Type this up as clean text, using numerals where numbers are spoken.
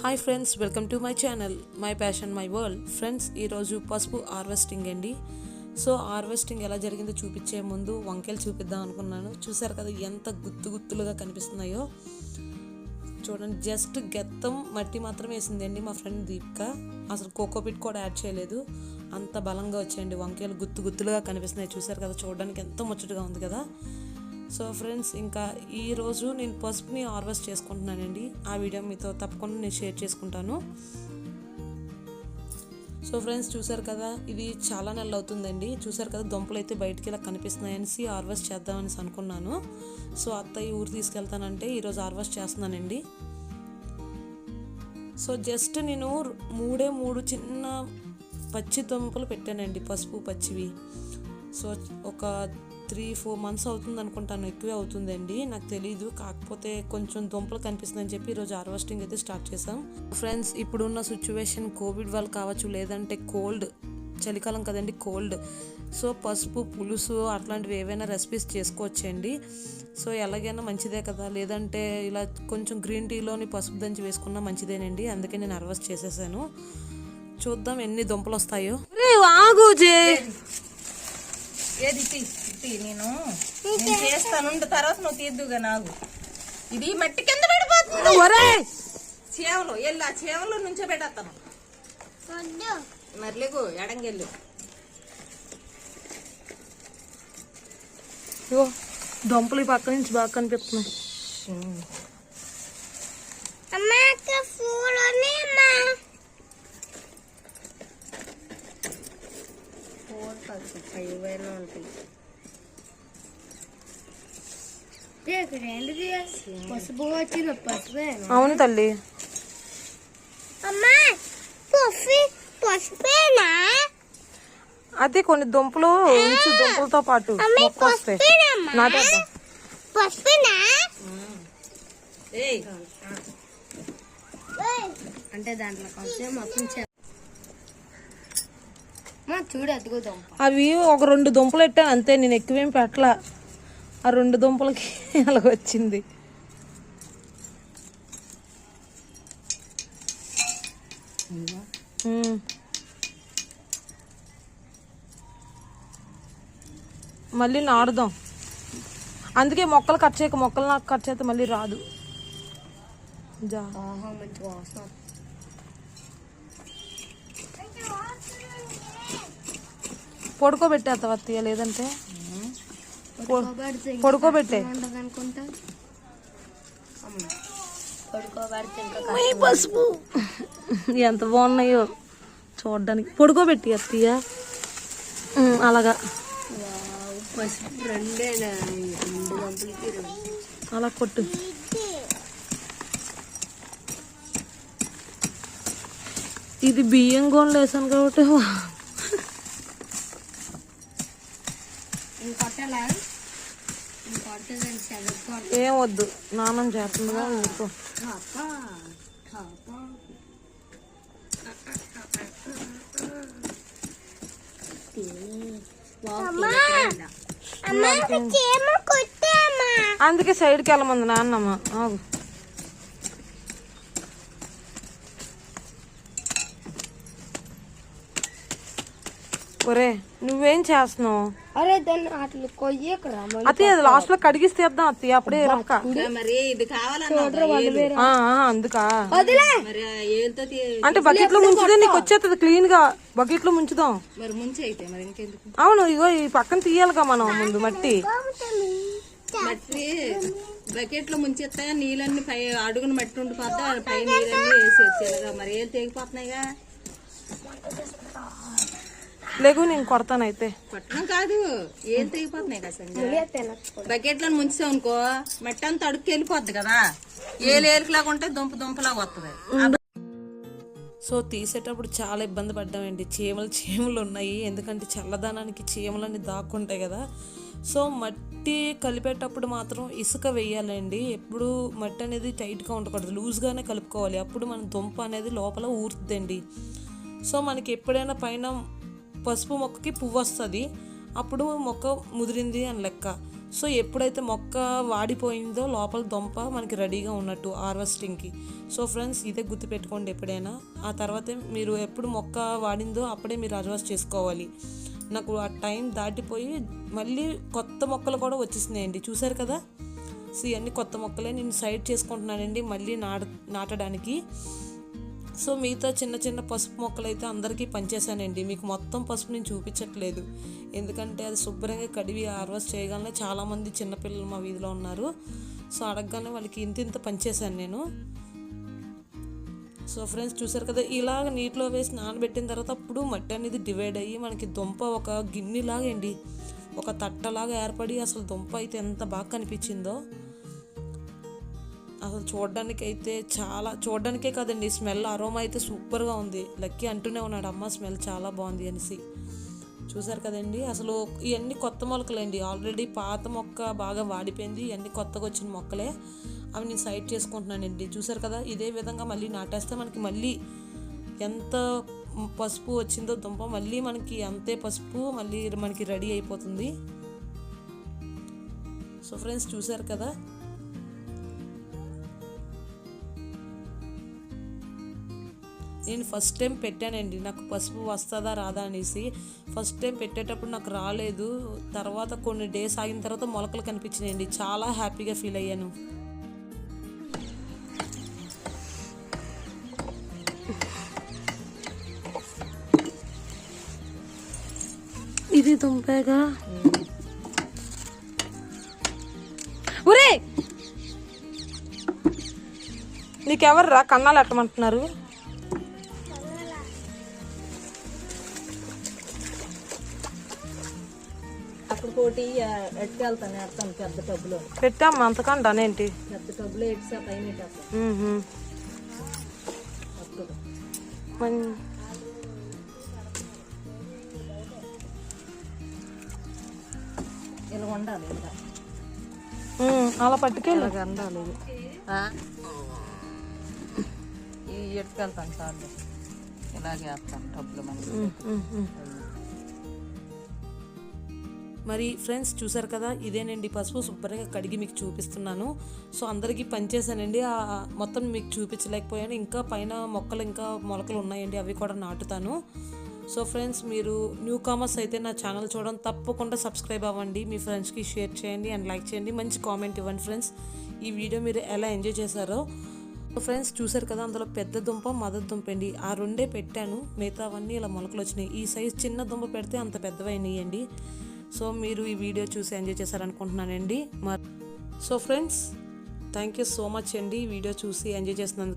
Hi friends, welcome to my channel my passion my world. Friends, ఈరోజు పసుపు harvesting అండి. So harvesting ఎలా జరిగిందో చూపించే ముందు వంకాయలు చూపిద్దాం అనుకున్నాను. చూసారు కదా ఎంత గుత్తులుగా కనిపిస్తున్నాయో. చూడండి, జస్ట్ గెత్తం మట్టి మాత్రం వేసిందండి మా ఫ్రెండ్ దీపిక. అసలు కోకోపిట్ కూడా యాడ్ చేయలేదు. అంత బలంగా వచ్చాయండి వంకాయలు, గుత్తులుగా కనిపిస్తున్నాయి. చూసారు కదా, చూడడానికి ఎంతో ముచ్చటగా ఉంది కదా. సో ఫ్రెండ్స్, ఇంకా ఈరోజు నేను పసుపుని హార్వెస్ట్ చేసుకుంటున్నానండి. ఆ వీడియో మీతో తప్పకుండా నేను షేర్ చేసుకుంటాను. సో ఫ్రెండ్స్, చూసారు కదా, ఇది చాలా నెలలు అవుతుందండి. చూసారు కదా, దుంపలు అయితే బయటికి ఇలా కనిపిస్తున్నాయనేసి హార్వెస్ట్ చేద్దామనేసి అనుకున్నాను. సో అత్తయ్య ఊరు తీసుకెళ్తానంటే ఈరోజు హార్వెస్ట్ చేస్తున్నానండి. సో జస్ట్ నేను మూడు చిన్న పచ్చి దుంపలు పెట్టానండి, పసుపు పచ్చివి. సో ఒక 3-4 months అవుతుంది అనుకుంటాను, ఎక్కువే అవుతుందండి, నాకు తెలీదు. కాకపోతే కొంచెం దుంపలు కనిపిస్తుందని చెప్పి ఈరోజు హార్వెస్టింగ్ అయితే స్టార్ట్ చేసాం. ఫ్రెండ్స్, ఇప్పుడున్న సిచ్యువేషన్ కోవిడ్ వల్ల కావచ్చు, లేదంటే కోల్డ్, చలికాలం కదండి, కోల్డ్. సో పసుపు పులుసు అట్లాంటివి ఏవైనా రెసిపీస్ చేసుకోవచ్చండి. సో ఎలాగైనా మంచిదే కదా, లేదంటే ఇలా కొంచెం గ్రీన్ టీలోని పసుపు దంచి వేసుకున్నా మంచిదేనండి. అందుకే నేను హార్వెస్ట్ చేసేసాను. చూద్దాం ఎన్ని దుంపలు వస్తాయో. నేను చేస్తాను, తర్వాత నువ్వు తీద్దుగా. నాకు ఇది మట్టి కింద పడిపోతుంది. చేవలు ఎల్లా చేవలు నుంచో పెట్టేస్తాను. మరిలేకు ఎడంగెళ్ళు. దుంపలు ఈ పక్క నుంచి బాగా కనిపిస్తున్నాయి. అవును తల్లి, అదే కొన్ని దుంపలు ఉంచు, దుంపలతో పాటు మొక్క వస్తాయి. అంటే దాంట్లో కొంచెం మొత్తం చూడు, అదిగో దుంప. అవి ఒక 2 దుంపలు పెట్టాను అంతే, నేను ఎక్కువేం పెట్టలా. ఆ 2 దుంపలకి అలా వచ్చింది. మళ్ళీ నాడుదాం. అందుకే మొక్కలు కట్ చేయక, మొక్కలు నాకు కట్ చేస్తే మళ్ళీ రాదు. పడుకోబెట్టేస్తావా అత్తయ్య, లేదంటే పడుకోబెట్టే. పసుపు ఎంత బాగున్నాయో చూడడానికి. పడుకోబెట్టి అత్తయ్య, అలాగా అలా కొట్టు. ఇది బియ్యం గోన్లు వేసాను కాబట్టి ఏం వద్దు, నాన్నం చేస్తుందిగా. ఊరుకో. అందుకే సైడ్కి వెళ్ళమంది నాన్నమ్మ. ఆగు. ఒరే, నువ్వేం చేస్తున్నావు? అరే దాన్ని అట్లా కొయ్యకరా. అత్తయ్య అది లాస్ట్ లో కడిగిసి తీద్దాం అత్తయ్య, అప్పుడే మరి ఇది అందుకా. అంటే బకెట్ లో ముంచుదే నీకు వచ్చేస్తుంది క్లీన్ గా. బకెట్ లో ముంచుదాం. మరి ముంచి అయితే మరి ఇంకెందుకు. అవును, ఇగో ఈ పక్కన తీయాలిగా మనం ముందు మట్టి. బకెట్ లో ముంచేస్తా, నీళ్ళన్ని పై అడుగున మట్టి ఉండిపోతా, పై నీళ్ళన్ని వేసి వచ్చేలాగా. మరి ఏం తెగిపోతున్నాయిగా. లేకు, నేను కొడతాను అయితే. కొట్టడం కాదు, ఏం తెగిపోతున్నాయి కదా. బకెట్ లో ముంచావు అనుకో, మట్టి అంతా అడుక్కి వెళ్ళిపోద్ది కదా. ఏలేరులాగా ఉంటే దుంపలాగా వస్తుంది. సో తీసేటప్పుడు చాలా ఇబ్బంది పడ్డామండి. చీమలు ఉన్నాయి, ఎందుకంటే చల్లదనానికి చీమలన్నీ దాక్కుంటాయి కదా. సో మట్టి కలిపేటప్పుడు మాత్రం ఇసుక వేయాలండి. ఎప్పుడు మట్టి అనేది టైట్గా ఉండకూడదు, లూజ్గానే కలుపుకోవాలి. అప్పుడు మన దుంప అనేది లోపల ఊరుతుందండి. సో మనకి ఎప్పుడైనా పైన పసుపు మొక్కకి పువ్వు వస్తుంది, అప్పుడు మొక్క ముదిరింది అని లెక్క. సో ఎప్పుడైతే మొక్క వాడిపోయిందో లోపల దుంప మనకి రెడీగా ఉన్నట్టు హార్వెస్టింగ్కి. సో ఫ్రెండ్స్ ఇదే గుర్తుపెట్టుకోండి ఎప్పుడైనా. ఆ తర్వాతే మీరు ఎప్పుడు మొక్క వాడిందో అప్పుడే మీరు హార్వెస్ట్ చేసుకోవాలి. నాకు ఆ టైం దాటిపోయి మళ్ళీ కొత్త మొక్కలు కూడా వచ్చేసినాయండి, చూసారు కదా. సో ఇవన్నీ కొత్త మొక్కలే నేను సైడ్ చేసుకుంటున్నానండి మళ్ళీ నాటడానికి. సో మిగతా చిన్న చిన్న పసుపు మొక్కలు అయితే అందరికీ పంచేశానండి. మీకు మొత్తం పసుపు నేను చూపించట్లేదు, ఎందుకంటే అది శుభ్రంగా కడిగి హార్వెస్ట్ చేయగానే చాలామంది చిన్నపిల్లలు మా వీధిలో ఉన్నారు. సో అడగగానే వాళ్ళకి ఇంత పంచేశాను నేను. సో ఫ్రెండ్స్ చూసారు కదా, ఇలాగ నీటిలో వేసి నానబెట్టిన తర్వాత అప్పుడు మట్టి అనేది డివైడ్ అయ్యి మనకి దుంప ఒక గిన్నెలాగా అండి, ఒక తట్టలాగా ఏర్పడి అసలు దుంప అయితే ఎంత బాగా కనిపించిందో. అసలు చూడడానికే కాదండి, స్మెల్ అరోమా అయితే సూపర్గా ఉంది. లక్కీ అంటూనే ఉన్నాడు, అమ్మ స్మెల్ చాలా బాగుంది అనేసి. చూసారు కదండి, అసలు ఇవన్నీ కొత్త మొలకలండి. ఆల్రెడీ పాత మొక్క బాగా వాడిపోయింది, ఇవన్నీ కొత్తగా వచ్చిన మొక్కలే. అవి నేను సైడ్ చేసుకుంటున్నానండి. చూసారు కదా, ఇదే విధంగా మళ్ళీ నాటేస్తే మనకి మళ్ళీ ఎంత పసుపు వచ్చిందో దుంప మళ్ళీ మనకి అంతే పసుపు మళ్ళీ మనకి రెడీ అయిపోతుంది. సో ఫ్రెండ్స్ చూసారు కదా, నేను ఫస్ట్ టైం పెట్టానండి, నాకు పసుపు వస్తుందా రాదా అనేసి. ఫస్ట్ టైం పెట్టేటప్పుడు నాకు రాలేదు, తర్వాత కొన్ని డేస్ ఆగిన తర్వాత మొలకలు కనిపించినాయండి. చాలా హ్యాపీగా ఫీల్ అయ్యాను. ఇది దుంపేగా. ఒరే నీకెవర్రా కన్నాలు ఎట్టమంటున్నారు? అక్కడ పోటీ ఎట్టుకెళ్తాను, వేస్తాను పెద్ద టబ్బులో. పెట్టామ్మా అంతకంటే అనేంటి పెద్ద టబ్బులో ఎట్సా పైన ఇలా ఉండాలి, ఇంకా అలా పట్టుకెళ్ళి ఉండాలి. ఎట్టుకెళ్తాను సార్లు, ఇలాగే వేస్తాను టబ్బులో. మరి ఫ్రెండ్స్ చూసారు కదా, ఇదేనండి పసుపు. శుభ్రంగా కడిగి మీకు చూపిస్తున్నాను. సో అందరికీ పనిచేసానండి, మొత్తం మీకు చూపించలేకపోయాను. ఇంకా పైన మొక్కలు ఇంకా మొలకలు ఉన్నాయండి, అవి కూడా నాటుతాను. సో ఫ్రెండ్స్ మీరు న్యూ కామర్స్ అయితే నా ఛానల్ చూడడం తప్పకుండా సబ్స్క్రైబ్ అవ్వండి, మీ ఫ్రెండ్స్కి షేర్ చేయండి అండ్ లైక్ చేయండి, మంచి కామెంట్ ఇవ్వండి ఫ్రెండ్స్. ఈ వీడియో మీరు ఎలా ఎంజాయ్ చేశారో. సో ఫ్రెండ్స్ చూసారు కదా, అందులో పెద్ద దుంప మదర్ దుంప అండి, ఆ రెండే పెట్టాను. మిగతావన్నీ ఇలా మొలకలు వచ్చినాయి. ఈ సైజ్ చిన్న దుంప పెడితే అంత పెద్దవైనాయండి. సో మీరు ఈ వీడియో చూసి ఎంజాయ్ చేశారనుకుంటున్నానండి. So friends thank you so much అండి, ఈ వీడియో చూసి ఎంజాయ్ చేసినందుకు.